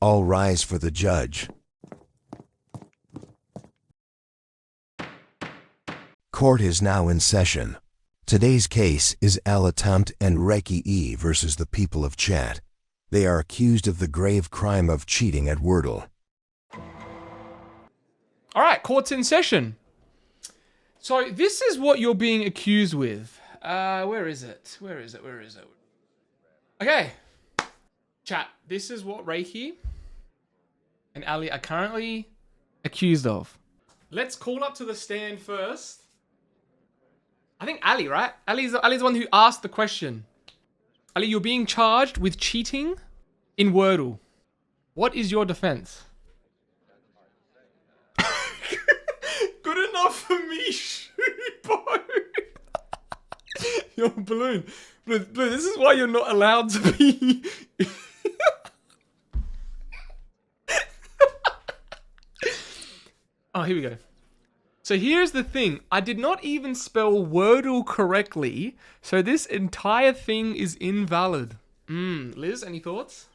All rise for the judge. Court is now in session. Today's case is Alitomte and Rayki versus the people of chat. They are accused of the grave crime of cheating at Wordle. All right, court's in session. So this is what you're being accused with. Where is it? Okay. Chat, this is what Rayki and Ali are currently accused of. Let's call up to the stand first. I think Ali, right? Ali's the one who asked the question. Ali, you're being charged with cheating in Wordle. What is your defense? Good enough for me, Bo. Your balloon. Blue, this is why you're not allowed to be... Oh, here we go. So here's the thing. I did not even spell Wordle correctly, so this entire thing is invalid. Liz, any thoughts?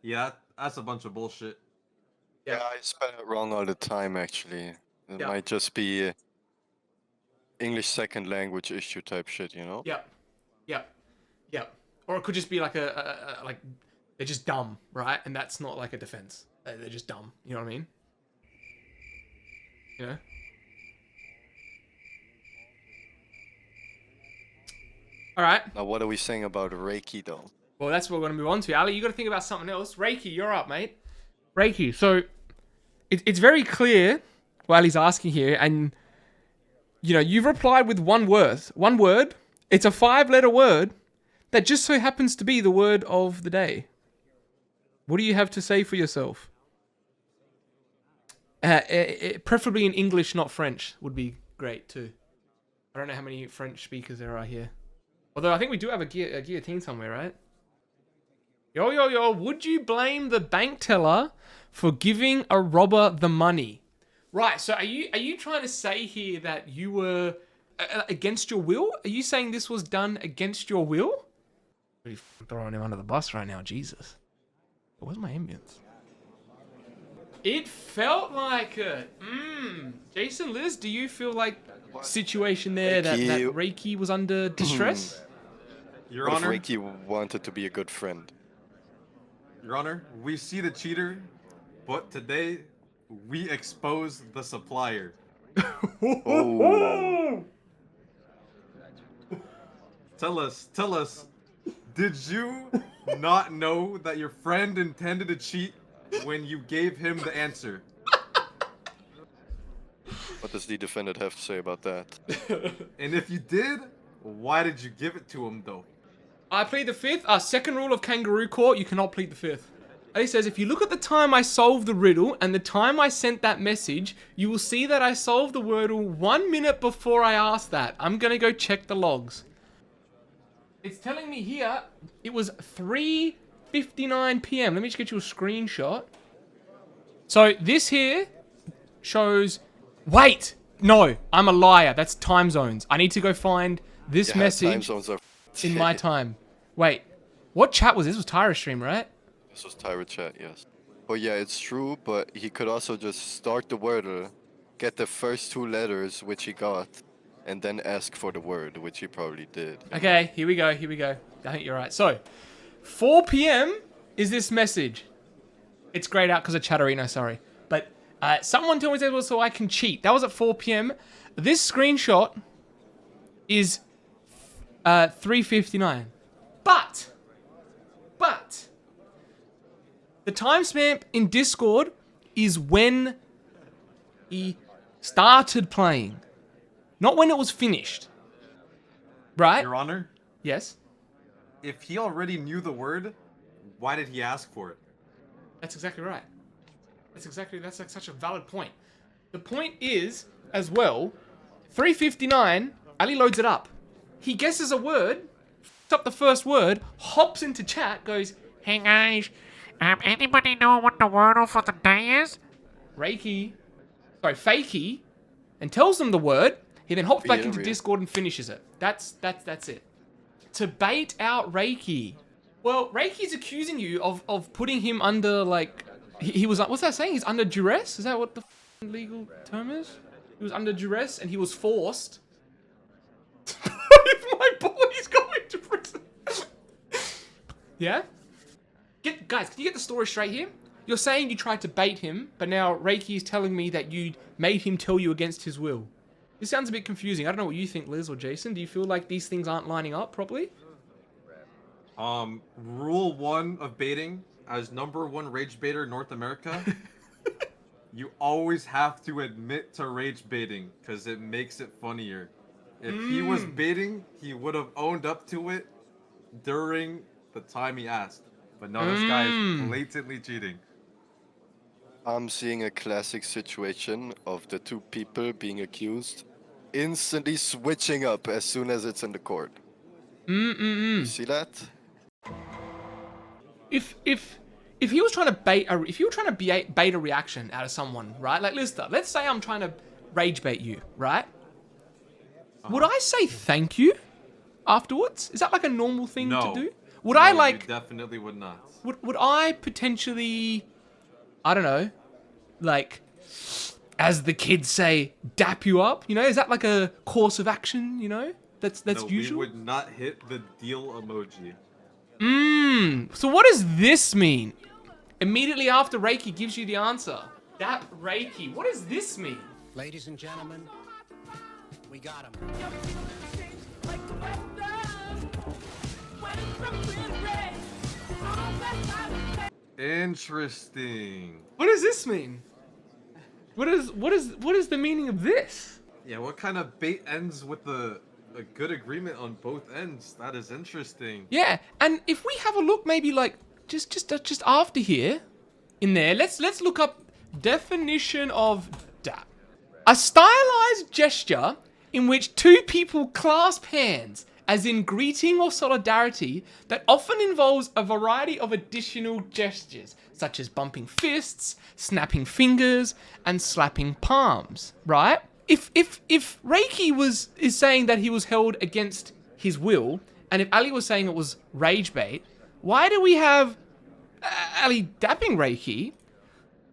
Yeah, that's a bunch of bullshit. Yeah, I spell it wrong all the time, actually. It might just be English second language issue type shit, you know? Yep. Or it could just be like like, they're just dumb, right? And that's not like a defense. They're just dumb. You know what I mean? You know? All right. Now, what are we saying about Rayki, though? Well, that's what we're going to move on to. Ali, you got to think about something else. Rayki, you're up, mate. Rayki. So, it's very clear what Ali's asking here. And, you know, you've replied with one word. One word. It's a 5-letter word that just so happens to be the word of the day. What do you have to say for yourself? Preferably in English, not French, would be great too. I don't know how many French speakers there are here. Although I think we do have a guillotine somewhere, right? Yo, would you blame the bank teller for giving a robber the money? Right, so are you trying to say here that you were against your will? Are you saying this was done against your will? Really throwing him under the bus right now, Jesus. Where's my ambience? It felt like it. Jason, Liz, do you feel like situation there that Rayki was under distress? Your What if Honor, Rayki wanted to be a good friend? Your Honor, we see the cheater, but today we expose the supplier. Oh. Tell us, did you not know that your friend intended to cheat when you gave him the answer? What does the defendant have to say about that? And if you did, why did you give it to him though? I plead the fifth. Second rule of Kangaroo Court, you cannot plead the fifth. He says, if you look at the time I solved the riddle and the time I sent that message, you will see that I solved the Wordle 1 minute before I asked that. I'm going to go check the logs. It's telling me here it was 3:59 p.m. Let me just get you a screenshot. So this here shows... Wait! No, I'm a liar. That's time zones. I need to go find this message Time zones are in my time. Wait, what chat was this? This was Tyra stream, right? This was Tyra chat, yes. But yeah, it's true, but he could also just start the Wordle, get the first 2 letters, which he got, and then ask for the word, which he probably did. Okay, here we go. I think you're right. So, 4 p.m. is this message. It's grayed out because of Chatterino, sorry. But someone told me that was so I can cheat. That was at 4 p.m. This screenshot is 3:59. But the timestamp in Discord is when he started playing, not when it was finished. Right? Your Honor, Yes. if he already knew the word, why did he ask for it? That's exactly right. That's like such a valid point. The point is, as well, 3:59, Ali loads it up. He guesses a word, f***s up the first word, hops into chat, goes, Hey guys, anybody know what the Wordle for the day is? Fakey, and tells them the word. He then hops back into Discord and finishes it. That's it. To bait out Rayki. Well, Reiki's accusing you of putting him under, like, he was, what's that saying? He's under duress? Is that what the legal term is? He was under duress and he was forced to put my boys going to prison. Yeah? Guys, can you get the story straight here? You're saying you tried to bait him, but now Reiki is telling me that you made him tell you against his will. This sounds a bit confusing. I don't know what you think, Liz or Jason. Do you feel like these things aren't lining up properly? Rule 1 of baiting, as #1 rage baiter in North America, you always have to admit to rage baiting, because it makes it funnier. If he was baiting, he would have owned up to it during the time he asked. But no, this guy is blatantly cheating. I'm seeing a classic situation of the two people being accused instantly switching up as soon as it's in the court. You see that? If he was trying to bait a reaction out of someone, right? Like Lister, let's say I'm trying to rage bait you, right? Would I say thank you afterwards? Is that like a normal thing to do? Would I like? You definitely would not. Would I potentially, I don't know, like, as the kids say, dap you up? You know, is that like a course of action? You know, that's usual. We would not hit the deal emoji. So what does this mean? Immediately after Reiki gives you the answer. Dap Reiki. What does this mean? Ladies and gentlemen, we got him. Interesting. What does this mean? What is the meaning of this? Yeah, what kind of bait ends with a good agreement on both ends? That is interesting. Yeah, and if we have a look, maybe like just after here, in there, let's look up definition of dap. A stylized gesture in which two people clasp hands, as in greeting or solidarity, that often involves a variety of additional gestures, such as bumping fists, snapping fingers, and slapping palms, right? If Reiki is saying that he was held against his will, and if Ali was saying it was rage bait, why do we have Ali dapping Reiki,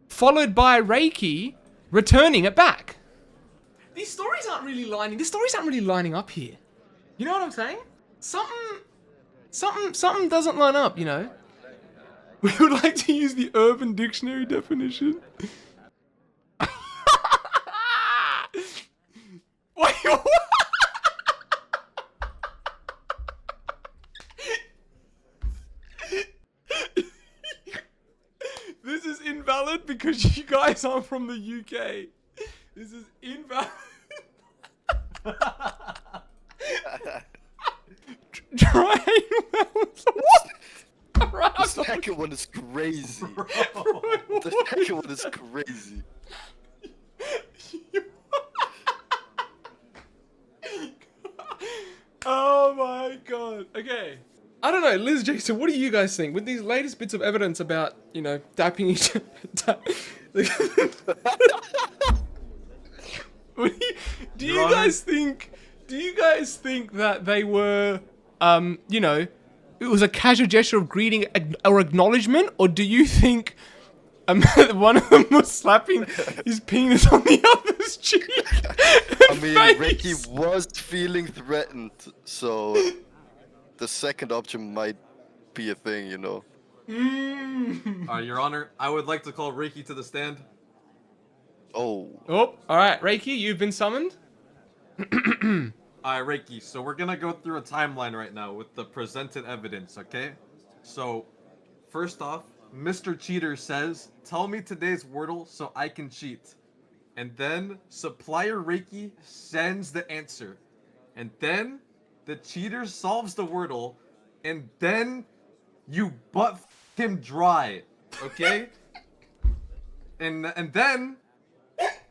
followed by Reiki returning it back? These stories aren't really lining up here. You know what I'm saying? Something doesn't line up, you know? We would like to use the Urban Dictionary definition. Wait, what? This is invalid because you guys aren't from the UK. This is invalid. What? The second one is crazy. The second one is crazy. Oh my god. Okay. I don't know, Liz, Jason, what do you guys think? With these latest bits of evidence about, you know, dapping each other. Do you guys think that they were, you know, it was a casual gesture of greeting or acknowledgement, or do you think one of them was slapping his penis on the other's cheek? I mean, Ricky was feeling threatened, so the second option might be a thing, you know. Your Honor, I would like to call Reiki to the stand. Oh, all right, Reiki, you've been summoned. Alright, Reiki, so we're gonna go through a timeline right now with the presented evidence, okay? So, first off, Mr. Cheater says, tell me today's Wordle so I can cheat. And then, Supplier Reiki sends the answer. And then, the cheater solves the Wordle, and then, you butt him dry, okay? and then,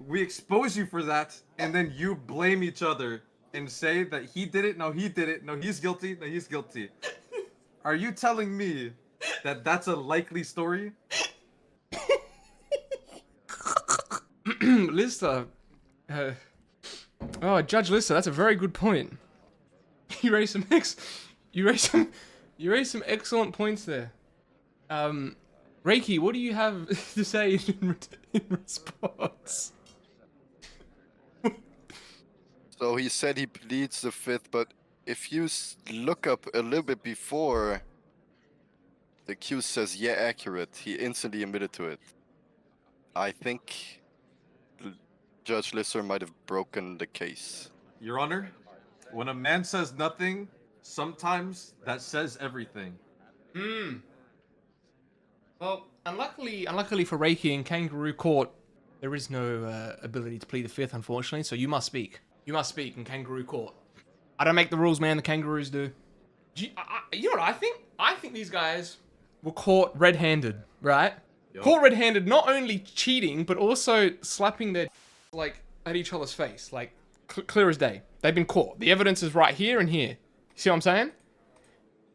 we expose you for that, and then you blame each other and say that he did it, no he did it, no he's guilty, no he's guilty. Are you telling me that that's a likely story? Lister, Judge Lister, that's a very good point. You raise some You raised some excellent points there. Rayki, what do you have to say in response? So he said he pleads the fifth, but if you look up a little bit before the accused says, yeah, accurate, he instantly admitted to it. I think Judge Lister might have broken the case. Your Honor, when a man says nothing, sometimes that says everything. Well, unluckily for Rayki in Kangaroo Court, there is no ability to plead the fifth, unfortunately, so you must speak. You must speak in Kangaroo Court. I don't make the rules, man. The kangaroos do. You know what I think? I think these guys were caught red-handed, right? Yup. Caught red-handed, not only cheating, but also slapping their like at each other's face, like clear as day. They've been caught. The evidence is right here and here. You see what I'm saying?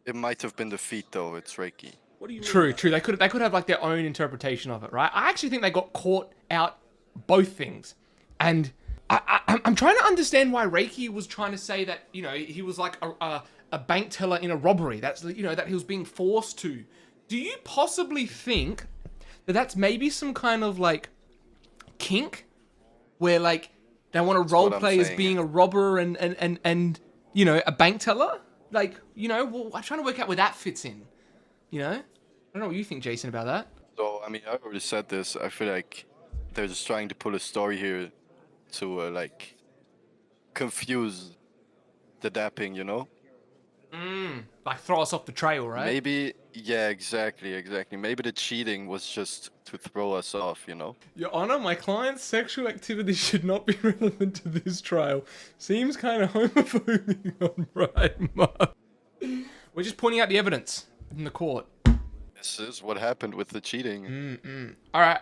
It might have been the feet, though. It's Rayki. True. They could have like their own interpretation of it, right? I actually think they got caught out both things, and I'm trying to understand why Rayki was trying to say that he was like a bank teller in a robbery. That's that he was being forced to. Do you possibly think that that's maybe some kind of like kink, where like they want to role play as being a robber and a bank teller? Like well, I'm trying to work out where that fits in. I don't know what you think, Jason, about that. So, I mean, I already said this. I feel like they're just trying to pull a story here to, like, confuse the dapping, Like throw us off the trail, right? Maybe, yeah, exactly. Maybe the cheating was just to throw us off, Your Honor, my client's sexual activity should not be relevant to this trial. Seems kind of homophobic on right, Mark. We're just pointing out the evidence in the court. This is what happened with the cheating. All right.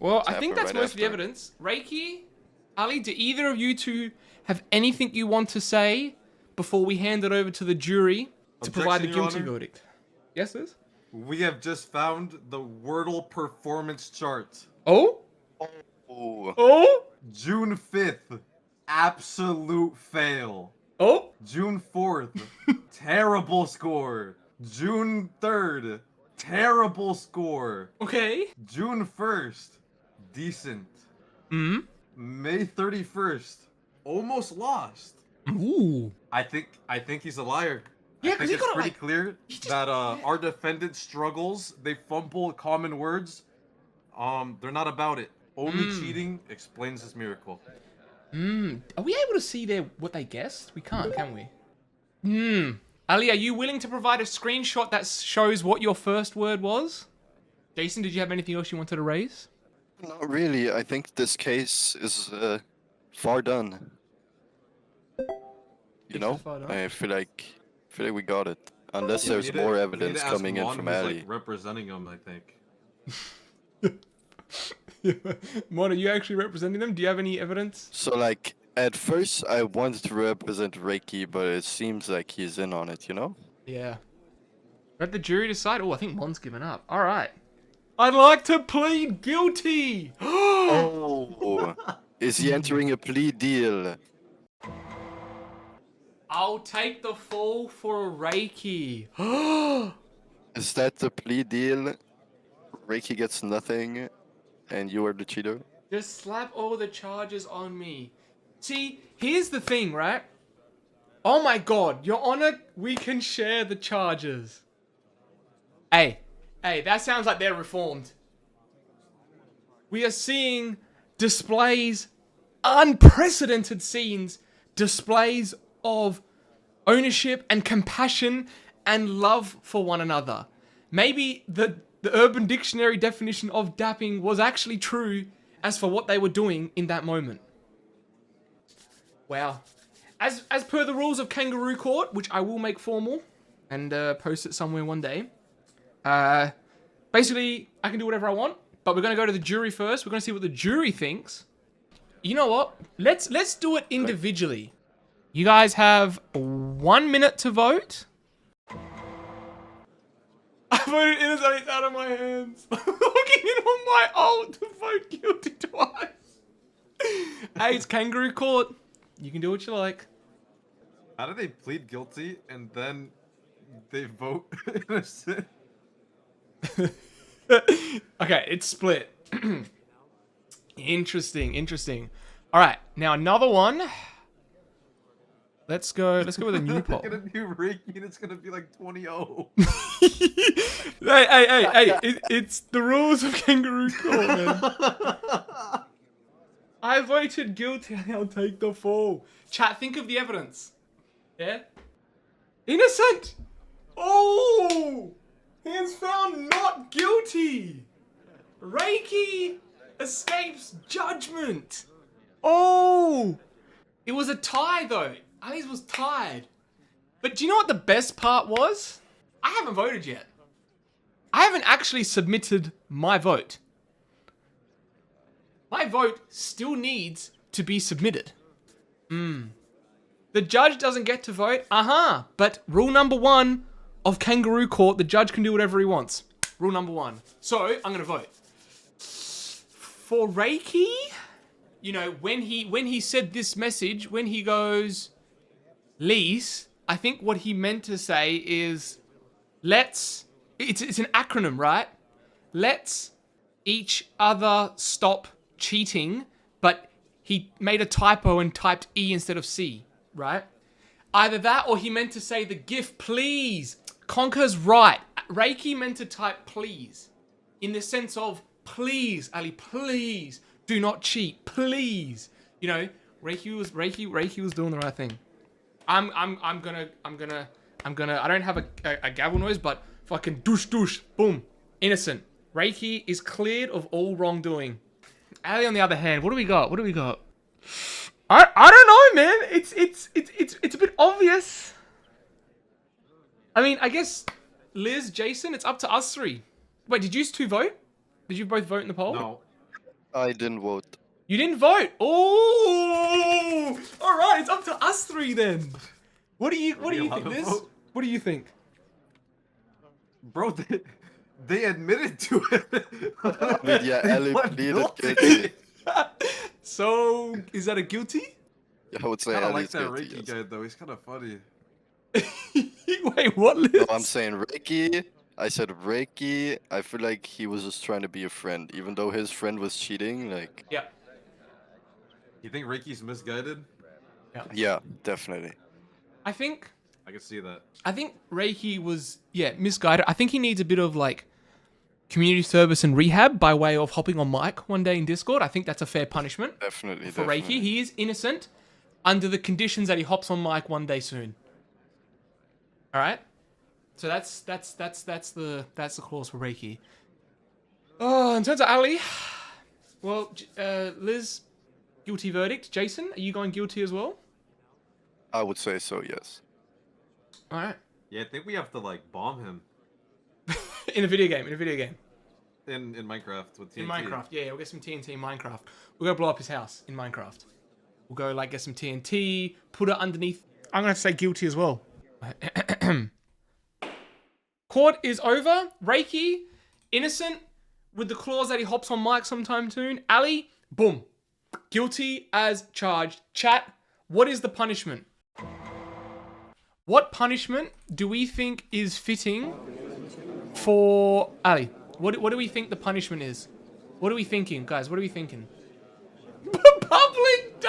Well, I think happened that's right most of the after. evidence. Reiki, Ali, do either of you two have anything you want to say before we hand it over to the jury to provide the Objection, Your guilty Honor. verdict? Yes, Liz? We have just found the Wordle performance chart. Oh? Oh, Oh? June 5th, absolute fail. Oh? June 4th, terrible score. June 3rd, terrible score. Okay. June 1st, decent. Hmm? May 31st, almost lost. Ooh. I think he's a liar. Yeah, I 'cause think he it's could've, pretty like, clear he just- that yeah. our defendant struggles. They fumble common words. They're not about it. Only cheating explains this miracle. Are we able to see what they guessed? We can't, can we? Ali, are you willing to provide a screenshot that shows what your first word was? Jason, did you have anything else you wanted to raise? not really. I think this case is far done. Far done? I feel like we got it. Unless Yeah, we there's need to- more we need evidence to ask coming in Mon, from who's, Ali. like, representing him, I think. Mon, are you actually representing them? Do you have any evidence? So, like, at first I wanted to represent Reiki, but it seems like he's in on it, Yeah. Let the jury decide. Oh, I think Mon's given up. All right. I'd like to plead guilty. Oh, is he entering a plea deal? I'll take the fall for Reiki. Is that the plea deal? Reiki gets nothing, and you are the cheater? Just slap all the charges on me. See, here's the thing, right? Oh my god, Your Honor, we can share the charges. Hey, that sounds like they're reformed. We are seeing displays, unprecedented scenes, displays of ownership and compassion and love for one another. Maybe the Urban Dictionary definition of dapping was actually true as for what they were doing in that moment. Wow. As per the rules of Kangaroo Court, which I will make formal and post it somewhere one day, basically, I can do whatever I want, but we're going to go to the jury first. We're going to see what the jury thinks. You know what? Let's do it individually. You guys have 1 minute to vote. I voted innocent. It's out of my hands. I'm logging in on my alt to vote guilty twice. Hey, it's Kangaroo Court. You can do what you like. How do they plead guilty and then they vote innocent. Okay, it's split. Interesting. All right, now another one. Let's go with a new poll. They're gonna do Rayki and it's gonna be like 20-0. Hey, it's the rules of Kangaroo Court, man. I voted guilty. I'll take the fall. Chat, think of the evidence. Yeah? Innocent! Oh! He is found not guilty! Rayki escapes judgment! Oh! It was a tie, though. Ali's was tied. But do you know what the best part was? I haven't voted yet. I haven't actually submitted my vote. My vote still needs to be submitted. The judge doesn't get to vote. But rule number 1 of Kangaroo Court, the judge can do whatever he wants. Rule number 1. So, I'm going to vote. For Rayki, you know, when he said this message, when he goes, Lise, I think what he meant to say is, it's an acronym, right? Let's each other stop cheating, but he made a typo and typed E instead of C, right? Either that or he meant to say the GIF, please. Conker's right. Rayki meant to type please. In the sense of, please, Ali, please, do not cheat, please. You know, Rayki was doing the right thing. I'm gonna, I don't have a gavel noise, but fucking douche, boom, innocent. Rayki is cleared of all wrongdoing. Ali, on the other hand, what do we got? I don't know, man. It's a bit obvious. I mean, I guess Liz, Jason, it's up to us 3. Wait, did you 2 vote? Did you both vote in the poll? No. I didn't vote. You didn't vote. Oh, all right. It's up to us 3 then. What do you think, Liz? What do you think? Bro, they admitted to it. Yeah, Ali pled pleaded guilty. So, is that a guilty? Yeah, I would say I like Ali's that guilty. Rayki Yes. guy though. He's kind of funny. Wait, what, Liz? No, I'm saying Rayki. I said Rayki. I feel like he was just trying to be a friend, even though his friend was cheating. Like, Yeah. You think Rayki's misguided? yeah, definitely. I think I can see that. Rayki was, misguided. I think he needs a bit of, like, community service and rehab by way of hopping on mic one day in Discord. I think that's a fair punishment Definitely. for Rayki. He is innocent under the conditions that he hops on mic one day soon. All right? So that's the clause for Rayki. Oh, in terms of Ali, well, Liz, guilty verdict. Jason, are you going guilty as well? I would say so. Yes. All right. Yeah, I think we have to like bomb him In a video game. in Minecraft with TNT. In Minecraft, yeah, we'll get some TNT in Minecraft. We'll go blow up his house in Minecraft. We'll go like get some TNT, put it underneath. I'm gonna have to say guilty as well. Court is over. Rayki, innocent, with the clause that he hops on mic sometime soon. Ali, boom, guilty as charged. Chat, what is the punishment? What punishment do we think is fitting for Ali? What do we think the punishment is? What are we thinking, guys? What are we thinking? Public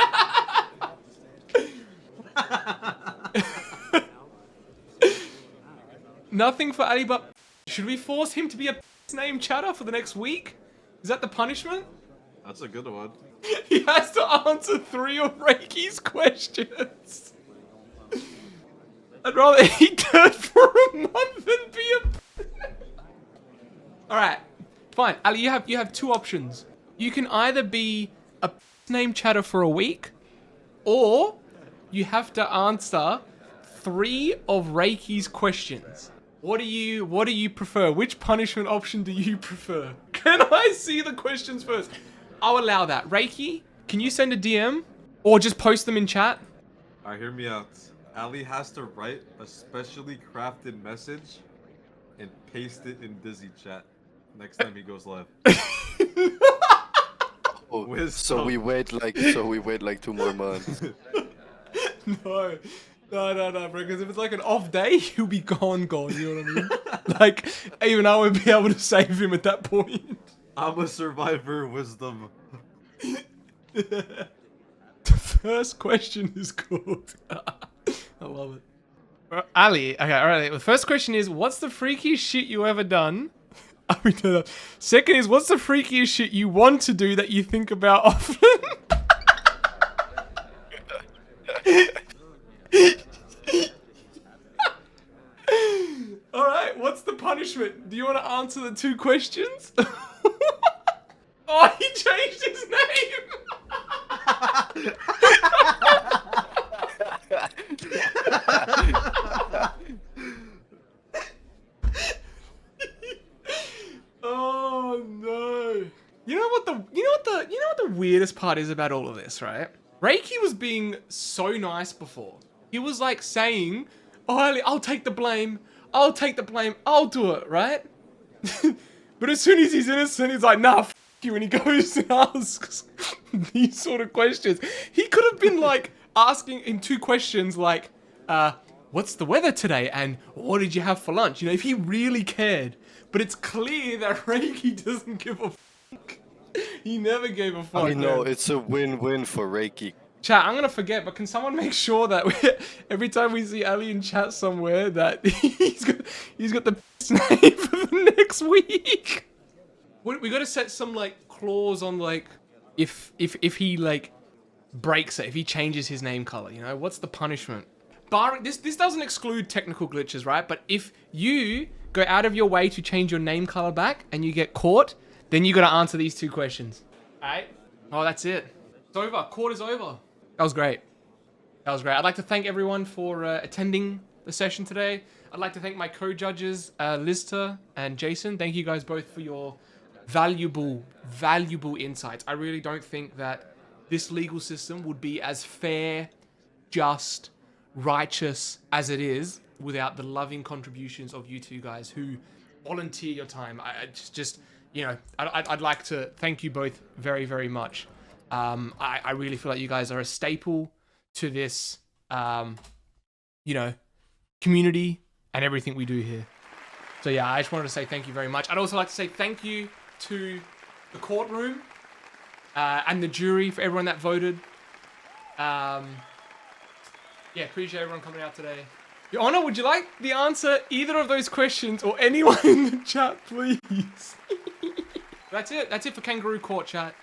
Nothing for Ali, but should we force him to be a name chatter for the next week? Is that the punishment? That's a good one. He has to answer 3 of Rayki's questions. I'd rather eat dirt for a month than be a... Alright, fine. Ali, you have 2 options. You can either be a name chatter for a week, or you have to answer 3 of Rayki's questions. What do you prefer? Which punishment option do you prefer? Can I see the questions first? I'll allow that. Rayki, can you send a DM? Or just post them in chat? Alright, hear me out. Ali has to write a specially crafted message and paste it in Dizzy chat next time he goes live. Oh, so we wait like 2 more months. No. No, bro. Because if it's like an off day, he'll be gone. You know what I mean? Like, even I won't be able to save him at that point. I'm a survivor, wisdom. The first question is called. I love it. Ali, okay, alright. The first question is, what's the freakiest shit you ever done? Second is, what's the freakiest shit you want to do that you think about often? Alright, what's the punishment? Do you want to answer the 2 questions? Oh, he changed his name! Oh no. You know what the weirdest part is about all of this, right? Rayki was being so nice before. He was like saying, "Oh, I'll take the blame. I'll do it," right? But as soon as he's innocent, he's like, "Nah, f you," and he goes and asks these sort of questions. He could have been like asking him 2 questions like, what's the weather today? And what did you have for lunch? You know, if he really cared. But it's clear that Rayki doesn't give a fuck. He never gave a fuck. I know, it's a win-win for Rayki. Chat, I'm gonna forget, but can someone make sure that every time we see Ali in chat somewhere that he's got the name for the next week? We gotta set some like clause on like if he like breaks it, if he changes his name color, you know, what's the punishment? Barring this doesn't exclude technical glitches, right? But if you go out of your way to change your name color back and you get caught, then you gotta answer these 2 questions. Alright? Oh, that's it. It's over. Court is over. That was great. I'd like to thank everyone for attending the session today. I'd like to thank my co-judges, Lister and Jason. Thank you guys both for your valuable insights. I really don't think that this legal system would be as fair, just, righteous as it is without the loving contributions of you 2 guys who volunteer your time. I just you know, I'd like to thank you both very, very much. I really feel like you guys are a staple to this, you know, community and everything we do here. So yeah, I just wanted to say thank you very much. I'd also like to say thank you to the courtroom and the jury for everyone that voted. Yeah, appreciate everyone coming out today. Your Honor, would you like the answer either of those questions or anyone in the chat, please? That's it. That's it for Kangaroo Court, chat.